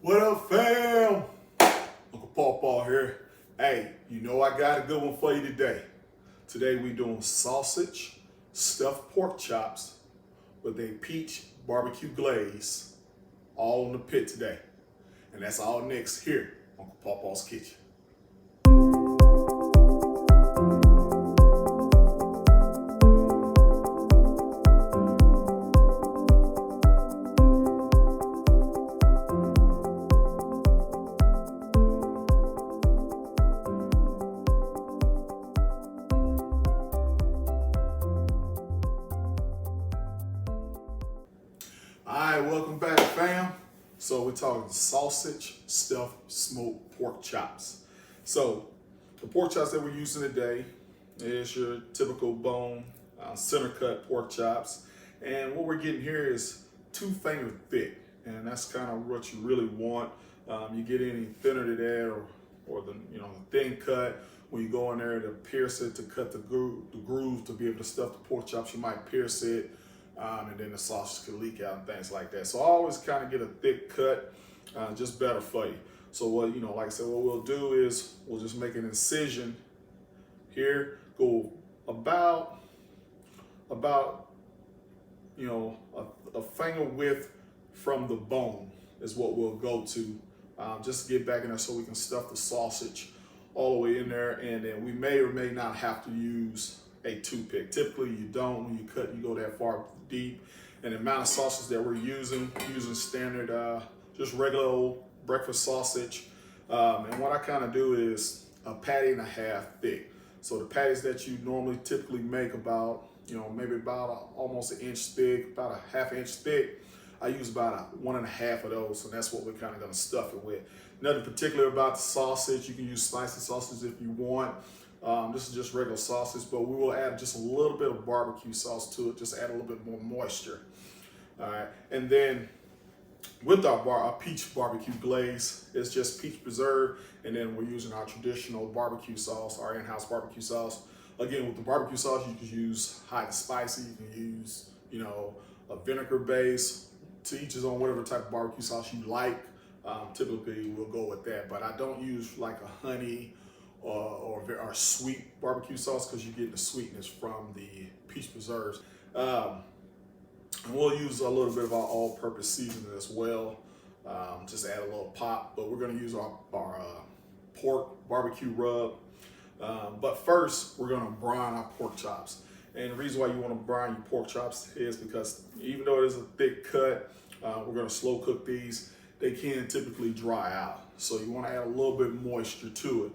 What up, fam? Uncle Paw here. Hey, you know I got a good one for you today. Today we doing sausage, stuffed pork chops with a peach barbecue glaze, all in the pit today. And that's all next here, Uncle Paw's Kitchen. All right, welcome back, fam. So we're talking sausage, stuffed, smoked pork chops. So the pork chops that we're using today is your typical bone, center cut pork chops. And what we're getting here is 2 finger thick. And that's kind of what you really want. You get any thinner than that or the thin cut. When you go in there to pierce it, to cut the groove to be able to stuff the pork chops, you might pierce it. And then the sausage could leak out and things like that. So I always kind of get a thick cut, just better for you. So what, like I said, what we'll do is we'll just make an incision here, go about a finger width from the bone is what we'll go to, just to get back in there so we can stuff the sausage all the way in there. And then we may or may not have to use a toothpick. Typically you don't. When you cut, you go that far deep. And the amount of sausage that we're using standard, just regular old breakfast sausage. And what I kind of do is a patty and a half thick. So the patties that you normally typically make about, maybe about almost an inch thick, about a half inch thick, I use about 1.5 of those, and that's what we're kind of going to stuff it with. Nothing particular about the sausage. You can use spicy sausage if you want. This is just regular sausage, but we will add just a little bit of barbecue sauce to it, just add a little bit more moisture. All right, and then with our peach barbecue glaze, it's just peach preserve, and then we're using our traditional barbecue sauce, our in-house barbecue sauce. Again, with the barbecue sauce, you can use hot and spicy. You can use, a vinegar base. To each his own, whatever type of barbecue sauce you like. Typically, we'll go with that, but I don't use like a honey or sweet barbecue sauce because you get the sweetness from the peach preserves. And we'll use a little bit of our all-purpose seasoning as well, just add a little pop. But we're going to use our pork barbecue rub. But first, we're going to brine our pork chops. And the reason why you want to brine your pork chops is because even though it is a thick cut, we're going to slow cook these. They can typically dry out. So you want to add a little bit moisture to it.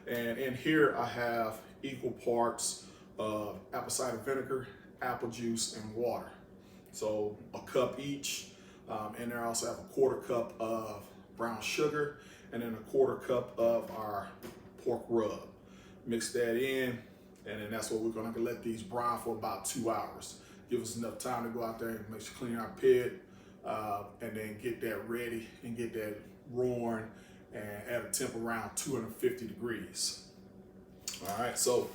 And in here I have equal parts of apple cider vinegar, apple juice, and water. So a cup each. And there I also have a 1/4 cup of brown sugar and then a 1/4 cup of our pork rub. Mix that in, and then that's what we're gonna let these brine for about 2 hours. Give us enough time to go out there and make sure clean our pit, and then get that ready and get that roaring and at a temp around 250 degrees. All right, so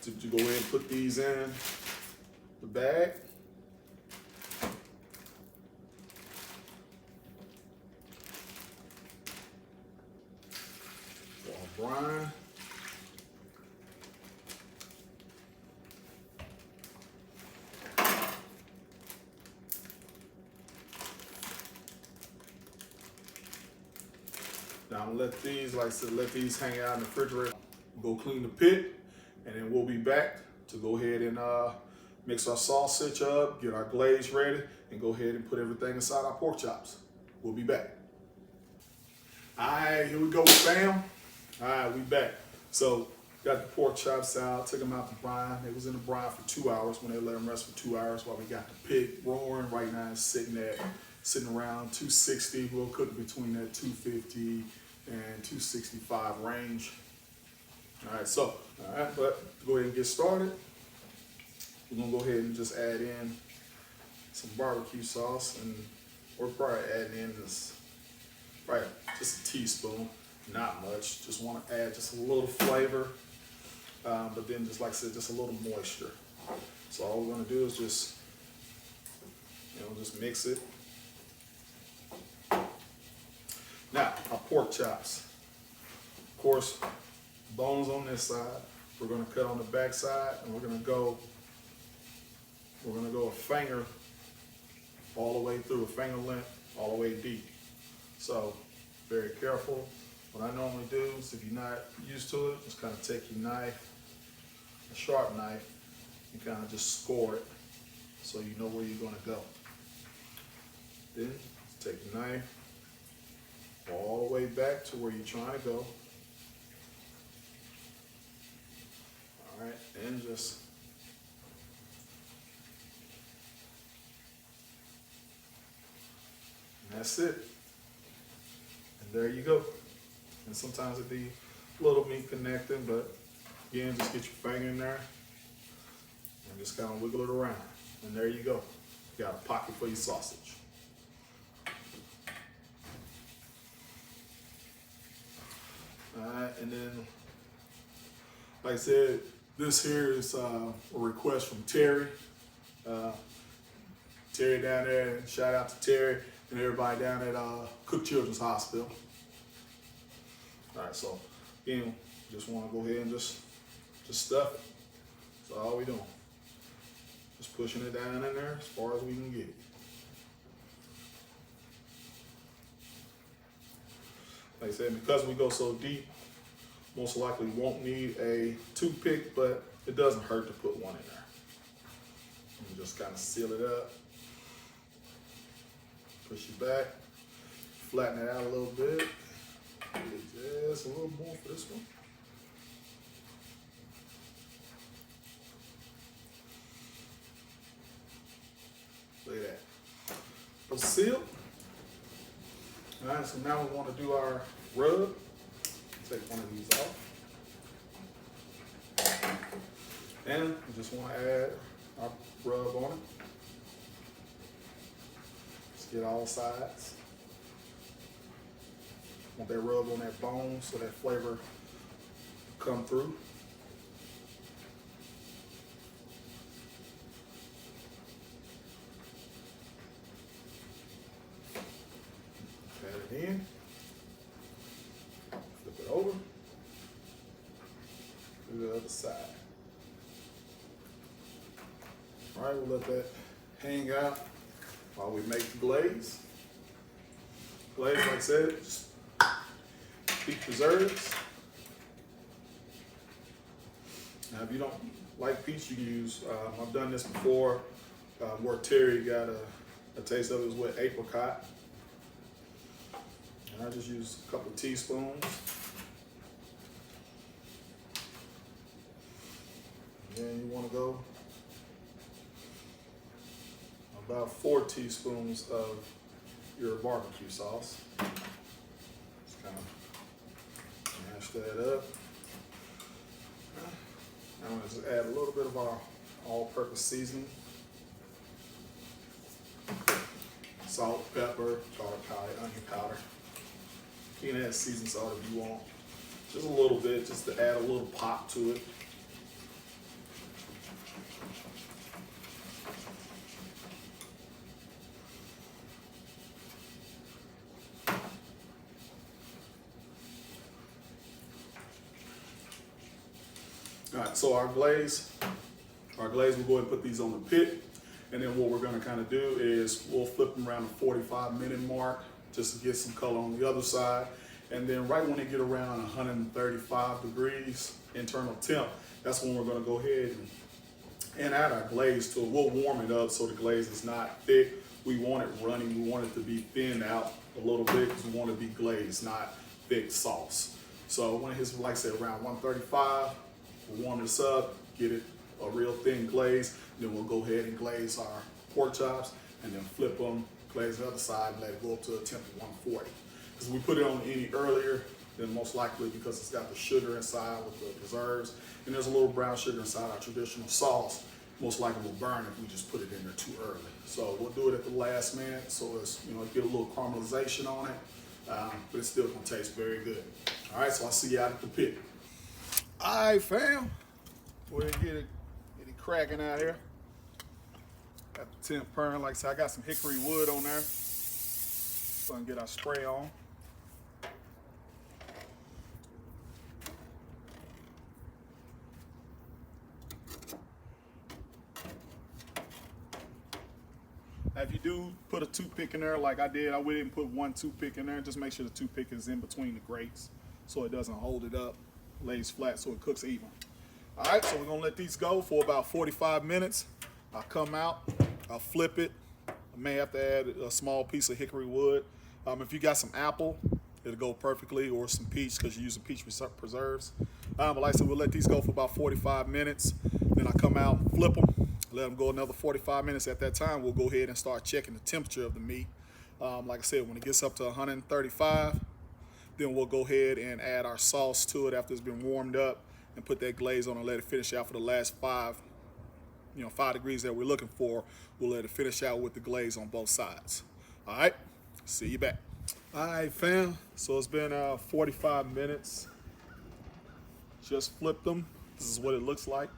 to go ahead and put these in the bag. For our brine. Now I'm gonna let these, like I said, let these hang out in the refrigerator. We'll go clean the pit, and then we'll be back to go ahead and mix our sausage up, get our glaze ready, and go ahead and put everything inside our pork chops. We'll be back. All right, here we go, fam. All right, we back. So got the pork chops out, took them out the brine. They was in the brine for 2 hours. When they let them rest for 2 hours while we got the pit roaring. Right now it's sitting around 260. We'll cook between that 250 and 265 range. All right, but to go ahead and get started, we're gonna go ahead and just add in some barbecue sauce, and we're probably adding in probably just a teaspoon, not much. Just want to add just a little flavor, but then just like I said, just a little moisture. So all we're gonna do is just mix it. pork chops. Of course, bones on this side. We're gonna cut on the back side, and we're gonna go a finger all the way through, a finger length, all the way deep. So, very careful. What I normally do is, if you're not used to it, just kind of take your knife, a sharp knife, and kind of just score it so you know where you're gonna go. Then, take the knife all the way back to where you're trying to go. All right, and just and that's it. And there you go. And sometimes it be a little meat connecting, but again, just get your finger in there and just kind of wiggle it around. And there you go. You got a pocket for your sausage. All right, and then, like I said, this here is a request from Terry. Terry down there, shout out to Terry and everybody down at Cook Children's Hospital. All right, so again, just want to go ahead and just stuff it. That's all we doing. Just pushing it down in there as far as we can get it. Like I said, because we go so deep, most likely won't need a toothpick, but it doesn't hurt to put one in there. And just kind of seal it up. Push it back, flatten it out a little bit. Just a little more for this one. Look at that. It's sealed. All right, so now we want to do our rub. Take one of these off. And we just want to add our rub on it. Just get all sides. Want that rub on that bone so that flavor come through. Add it in. Flip it over. Do the other side. All right, we'll let that hang out while we make the glaze. Glaze, like I said, just beef preserves. Now, if you don't like peach, you can use, I've done this before, where Terry got a taste of it, was with apricot. And I just use a couple of teaspoons. And then you want to go about 4 teaspoons of your barbecue sauce. Just kind of mash that up. I'm going to just add a little bit of our all-purpose seasoning. Salt, pepper, garlic powder, onion powder. You can add seasoned salt if you want. Just a little bit, just to add a little pop to it. All right, so our glaze, we'll go ahead and put these on the pit. And then what we're gonna kind of do is we'll flip them around the 45-minute mark just to get some color on the other side. And then right when they get around 135 degrees internal temp, that's when we're gonna go ahead and add our glaze to it. We'll warm it up so the glaze is not thick. We want it running, we want it to be thinned out a little bit because we want it to be glazed, not thick sauce. So when it hits, like I said, around 135, we'll warm this up, get it a real thin glaze, then we'll go ahead and glaze our pork chops and then flip them, glaze the other side, and let it go up to a temp of 140. Because if we put it on any earlier, then most likely, because it's got the sugar inside with the preserves, and there's a little brown sugar inside our traditional sauce, most likely will burn if we just put it in there too early. So we'll do it at the last minute, so it's, you know, get a little caramelization on it, but it's still gonna taste very good. All right, so I'll see you out at the pit. All right, fam. Go ahead and get it cracking out here. Got the temp burn. Like I said, I got some hickory wood on there so I can get our spray on. toothpick in there like I did. I wouldn't put one toothpick in there. Just make sure the toothpick is in between the grates so it doesn't hold it up, lays flat so it cooks even. All right, so we're gonna let these go for about 45 minutes. I'll come out, I'll flip it. I may have to add a small piece of hickory wood. If you got some apple, it'll go perfectly, or some peach because you're using peach preserves. But like I said, we'll let these go for about 45 minutes. Then I come out, flip them, let them go another 45 minutes. At that time, we'll go ahead and start checking the temperature of the meat. Like I said, when it gets up to 135, then we'll go ahead and add our sauce to it after it's been warmed up and put that glaze on and let it finish out for the last 5 degrees that we're looking for. We'll let it finish out with the glaze on both sides. All right, see you back. All right, fam, so it's been 45 minutes. Just flipped them. This is what it looks like.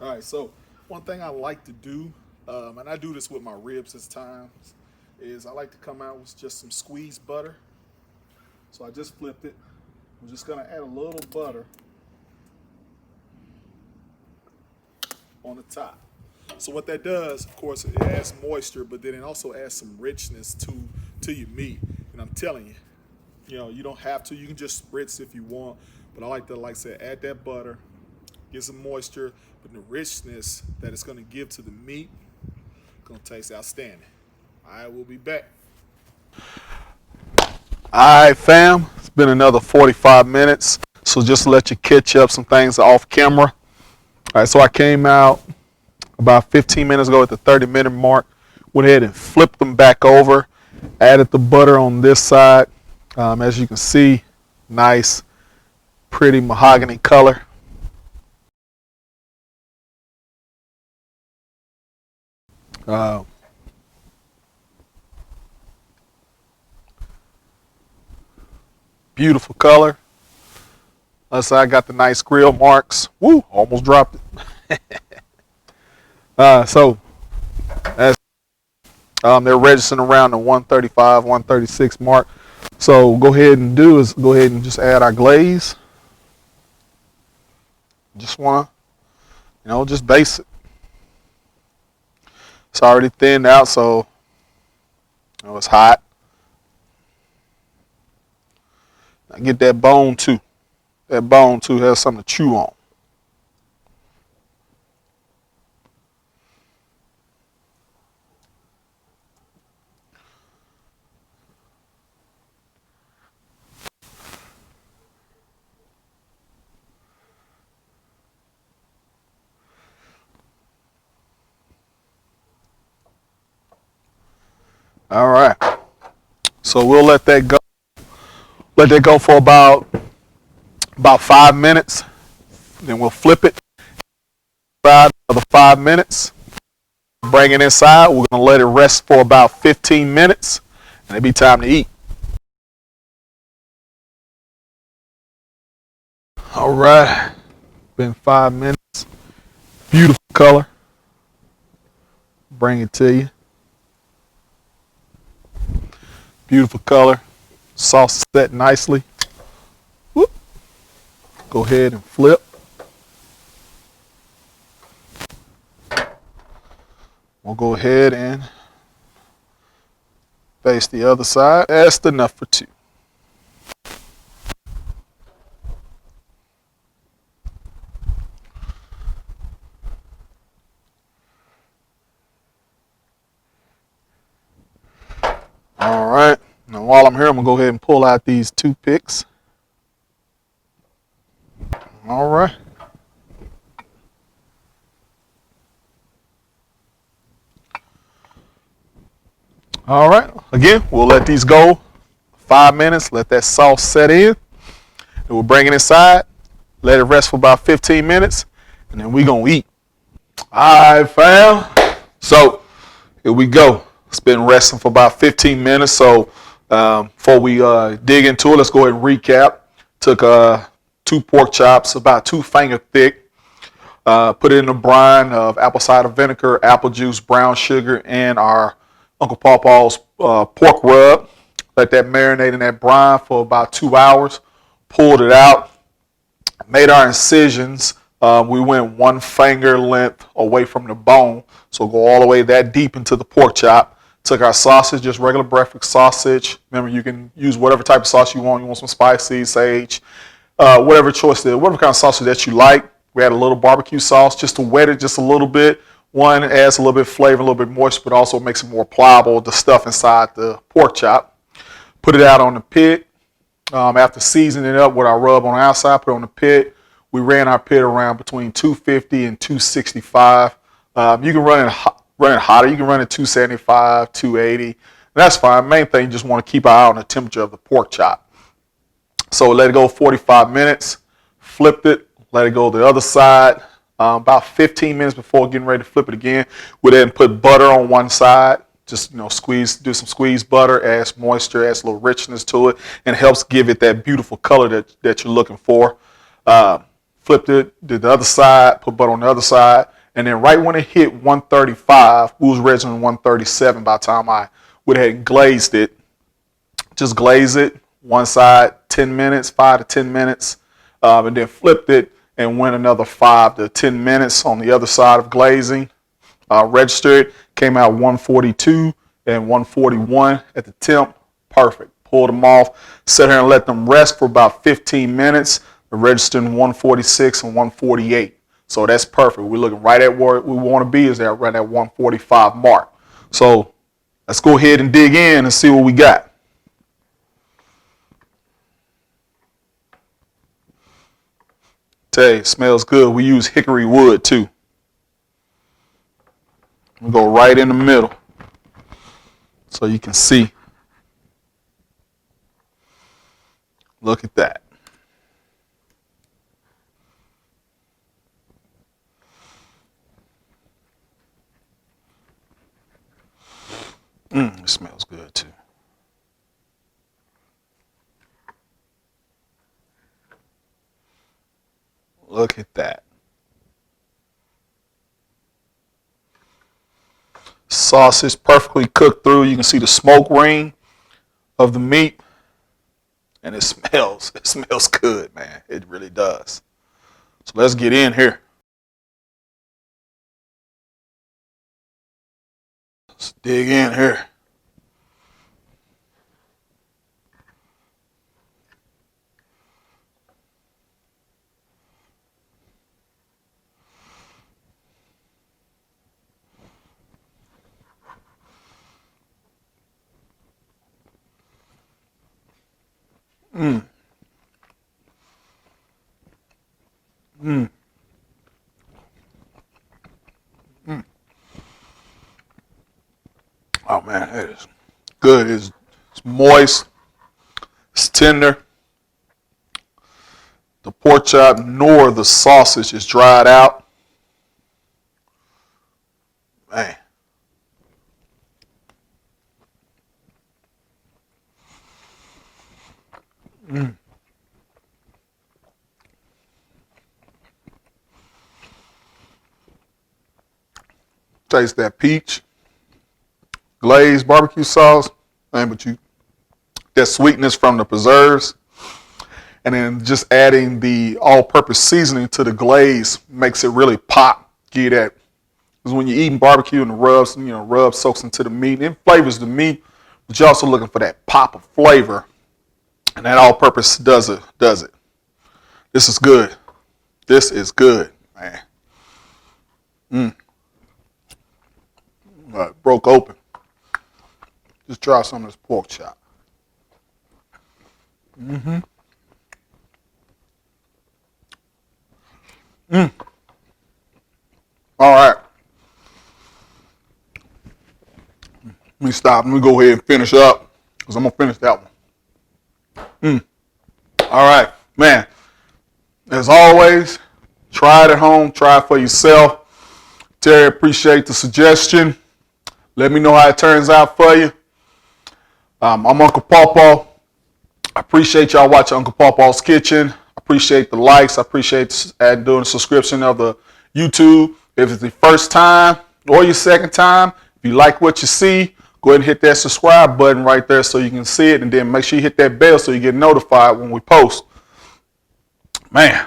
All right, so one thing I like to do, and I do this with my ribs at times, is I like to come out with just some squeezed butter. So I just flipped it. I'm just gonna add a little butter on the top. So what that does, of course, it adds moisture, but then it also adds some richness to your meat. And I'm telling you, you don't have to. You can just spritz if you want. But I like to, like I said, add that butter, get some moisture, but the richness that it's gonna give to the meat, gonna taste outstanding. All right, we'll be back. All right, fam, it's been another 45 minutes. So just to let you catch up some things off camera. All right, so I came out about 15 minutes ago at the 30-minute mark. Went ahead and flipped them back over. Added the butter on this side. As you can see, nice, pretty mahogany color. Beautiful color. Let's say I got the nice grill marks. Woo, almost dropped it. So that's they're registering around the 135, 136 mark. So go ahead and go ahead and just add our glaze. Just want to, just base it. It's already thinned out, so it's hot. Now get that bone too. That bone too has something to chew on. All right. So we'll let that go. Let that go for about 5 minutes. Then we'll flip it. Another 5 minutes. Bring it inside. We're going to let it rest for about 15 minutes. And it'll be time to eat. All right. Been 5 minutes. Beautiful color. Bring it to you. Beautiful color. Sauce set nicely. Whoop. Go ahead and flip. We'll go ahead and face the other side. That's enough for 2. All right. Now while I'm here, I'm going to go ahead and pull out these toothpicks. All right. All right. Again, we'll let these go 5 minutes. Let that sauce set in. And we'll bring it inside. Let it rest for about 15 minutes. And then we're going to eat. All right, fam. So here we go. It's been resting for about 15 minutes. So before we dig into it, let's go ahead and recap. Took 2 pork chops, about 2 finger thick. Put it in a brine of apple cider vinegar, apple juice, brown sugar, and our Uncle Pawpaw's pork rub. Let that marinate in that brine for about 2 hours. Pulled it out. Made our incisions We went 1 finger length away from the bone, so go all the way that deep into the pork chop. Took our sausage, just regular breakfast sausage. Remember, you can use whatever type of sauce you want. You want some spicy, sage, whatever choice there, whatever kind of sausage that you like. We add a little barbecue sauce just to wet it just a little bit. One, adds a little bit of flavor, a little bit moisture, but also makes it more pliable, the stuff inside the pork chop. Put it out on the pit. After seasoning it up with our rub on the outside, put it on the pit. We ran our pit around between 250 and 265. You can run it hotter. You can run it 275, 280. That's fine. Main thing, you just want to keep an eye on the temperature of the pork chop. So let it go 45 minutes. Flipped it. Let it go the other side. About 15 minutes before getting ready to flip it again, we then put butter on one side. Just do some squeezed butter, adds moisture, adds a little richness to it, and helps give it that beautiful color that you're looking for. Flipped it, did the other side, put butter on the other side, and then right when it hit 135, we was registered 137 by the time I went ahead and glazed it. Just glaze it, one side 10 minutes, 5 to 10 minutes, and then flipped it and went another 5 to 10 minutes on the other side of glazing. Registered, came out 142 and 141 at the temp. Perfect. Pulled them off, sat here and let them rest for about 15 minutes. Registered 146 and 148. So that's perfect. We're looking right at where we want to be, is that right at 145 mark. So let's go ahead and dig in and see what we got. Tell you, it smells good. We use hickory wood too. We go right in the middle so you can see. Look at that. It smells good too. Look at that. Sausage perfectly cooked through. You can see the smoke ring of the meat. And it smells good, man. It really does. So let's get in here. Let's dig in here. Oh man, it is good. It's moist. It's tender. The pork chop nor the sausage is dried out. Man. Taste that peach, glazed barbecue sauce, but that sweetness from the preserves, and then just adding the all-purpose seasoning to the glaze makes it really pop. Give you that, because when you're eating barbecue and the rub soaks into the meat, and it flavors the meat, but you're also looking for that pop of flavor, and that all-purpose does it. This is good. This is good, man. Broke open. Just try some of this pork chop. All right. Let me stop. Let me go ahead and finish up, because I'm going to finish that one. All right. Man, as always, try it at home. Try it for yourself. Terry, appreciate the suggestion. Let me know how it turns out for you. I'm Uncle Pawpaw. I appreciate y'all watching Uncle Pawpaw's Kitchen. I appreciate the likes. I appreciate doing a subscription of the YouTube. If it's the first time or your second time, if you like what you see, go ahead and hit that subscribe button right there so you can see it. And then make sure you hit that bell so you get notified when we post. Man,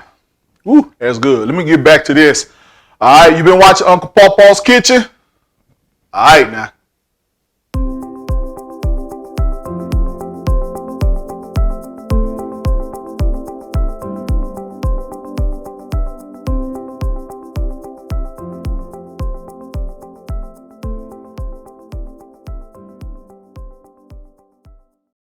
Woo, that's good. Let me get back to this. All right, you been watching Uncle Pawpaw's Kitchen? All right, now.